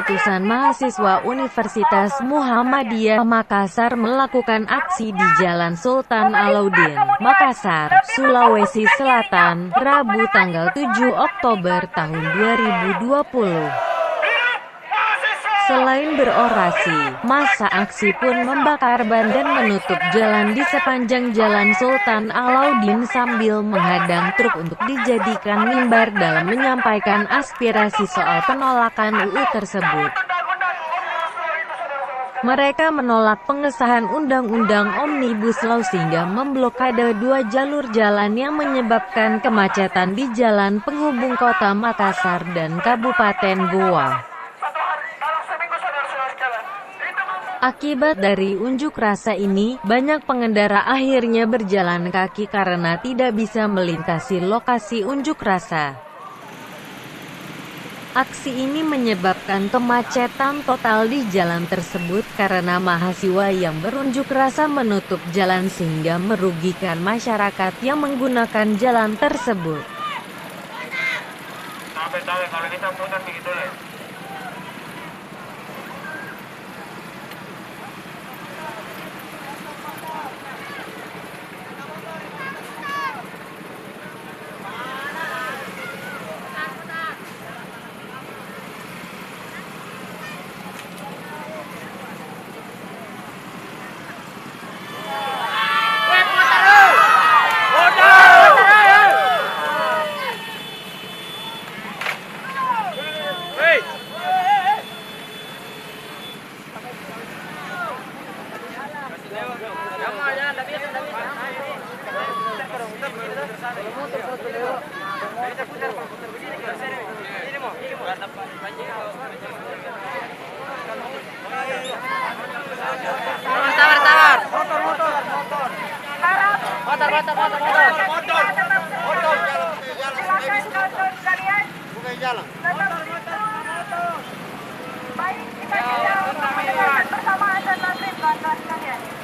ratusan mahasiswa Universitas Muhammadiyah Makassar melakukan aksi di Jalan Sultan Alauddin, Makassar, Sulawesi Selatan, Rabu tanggal 7 Oktober tahun 2020. Selain berorasi, massa aksi pun membakar ban dan menutup jalan di sepanjang Jalan Sultan Alauddin sambil menghadang truk untuk dijadikan mimbar dalam menyampaikan aspirasi soal penolakan UU tersebut. Mereka menolak pengesahan Undang-Undang Omnibus Law sehingga memblokade 2 jalur jalan yang menyebabkan kemacetan di jalan penghubung Kota Makassar dan Kabupaten Goa. Akibat dari unjuk rasa ini, banyak pengendara akhirnya berjalan kaki karena tidak bisa melintasi lokasi unjuk rasa. Aksi ini menyebabkan kemacetan total di jalan tersebut karena mahasiswa yang berunjuk rasa menutup jalan sehingga merugikan masyarakat yang menggunakan jalan tersebut. Kalau kita putar begitu ya. Baik, kita bersama dan nanti kawan-kawan sekalian.